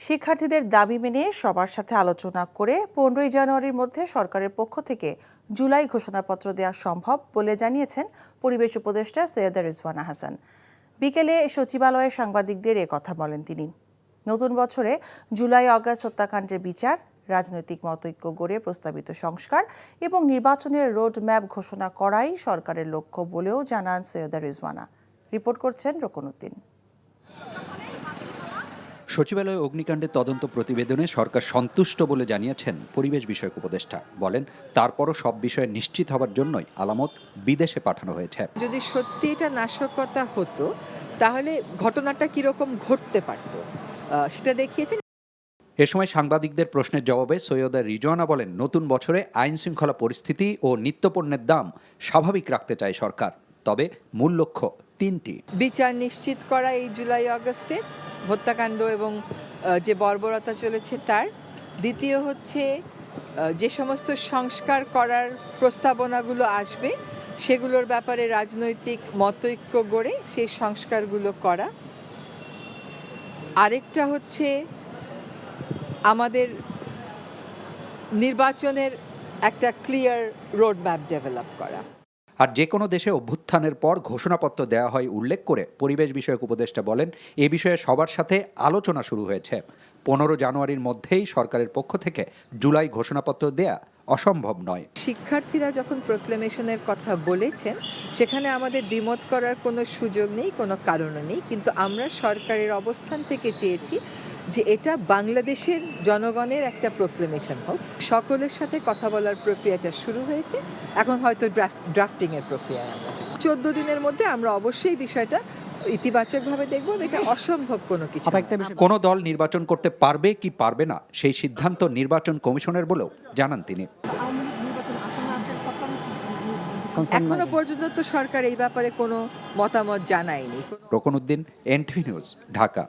শিক্ষার্থীদের দাবি মেনে সবার সাথে আলোচনা করে 15ই জানুয়ারির মধ্যে সরকারের পক্ষ থেকে জুলাই ঘোষণাপত্র দেওয়া সম্ভব বলে জানিয়েছেন পরিবেশ উপদেষ্টা সৈয়দা রিজওয়ানা হাসান। বিকেলে সচিবালয়ে সাংবাদিকদের কথা বলেন তিনি। নতুন বছরে জুলাই অগাস্ট হত্যাকাণ্ডের বিচার, রাজনৈতিক মতৈক্য গড়ে প্রস্তাবিত সংস্কার এবং নির্বাচনের রোড ম্যাপ ঘোষণা করাই সরকারের লক্ষ্য বলেও জানান সৈয়দা রিজওয়ানা। রিপোর্ট করছেন রকনউদ্দিন। সচিবালয়ে অগ্নিকাণ্ডের তদন্ত প্রতিবেদনে সরকার সন্তুষ্ট বলে জানিয়েছেন পরিবেশ বিষয়ক উপদেষ্টা। বলেন, তারপরও সব বিষয়ে নিশ্চিত হবার জন্যই আলামত বিদেশে পাঠানো হয়েছে। যদি সত্যি এটা নাশকতা হতো তাহলে ঘটনাটা কিরকম ঘটতে পারত সেটা দেখিয়েছেন। এ সময় সাংবাদিকদের প্রশ্নের জবাবে সৈয়দা রিজওয়ানা বলেন, নতুন বছরে আইন শৃঙ্খলা পরিস্থিতি ও নিত্যপণ্যের দাম স্বাভাবিক রাখতে চায় সরকার। তবে মূল লক্ষ্য তিনটি: বিচার নিশ্চিত করা এই জুলাই আগস্টে হত্যাকাণ্ড এবং যে বর্বরতা চলেছে তার। দ্বিতীয় হচ্ছে যে সমস্ত সংস্কার করার প্রস্তাবনাগুলো আসবে সেগুলোর ব্যাপারে রাজনৈতিক মতৈক্য গড়ে সেই সংস্কারগুলো করা। আরেকটা হচ্ছে আমাদের নির্বাচনের একটা ক্লিয়ার রোড ম্যাপ ডেভেলপ করা। আর যে কোনো দেশে অভ্যুত্থানের পর ঘোষণাপত্র দেওয়া হয় উল্লেখ করে পরিবেশ বিষয়ক উপদেষ্টা বলেন, এ বিষয়ে সবার সাথে আলোচনা শুরু হয়েছে। 15 জানুয়ারির মধ্যেই সরকারের পক্ষ থেকে জুলাই ঘোষণাপত্র দেয়া অসম্ভব নয়। শিক্ষার্থীরা যখন প্রোক্লেমেশনের কথা বলেছেন সেখানে আমাদের দ্বিমত করার কোনো সুযোগ নেই, কোনো কারণও নেই। কিন্তু আমরা সরকারের অবস্থান থেকে চেয়েছি যে এটা বাংলাদেশের জনগণের একটা প্রোক্লেমেশন হোক। সকলের সাথে কথা বলার প্রক্রিয়াটা শুরু হয়েছে, এখন হয়তো ড্রাফটিং এর প্রক্রিয়ায় আমরা 14 দিনের মধ্যে আমরা অবশ্যই বিষয়টা ইতিবাচকভাবে দেখব। এটা অসম্ভব কোনো কিছু। কোনো দল নির্বাচন করতে পারবে কি পারবে না সেই সিদ্ধান্ত নির্বাচন কমিশনের বলেও জানান তিনি। এখনো পর্যন্ত তো সরকার এই ব্যাপারে কোনো মতামত জানায়নি। রকনউদ্দিন, NTV নিউজ, ঢাকা।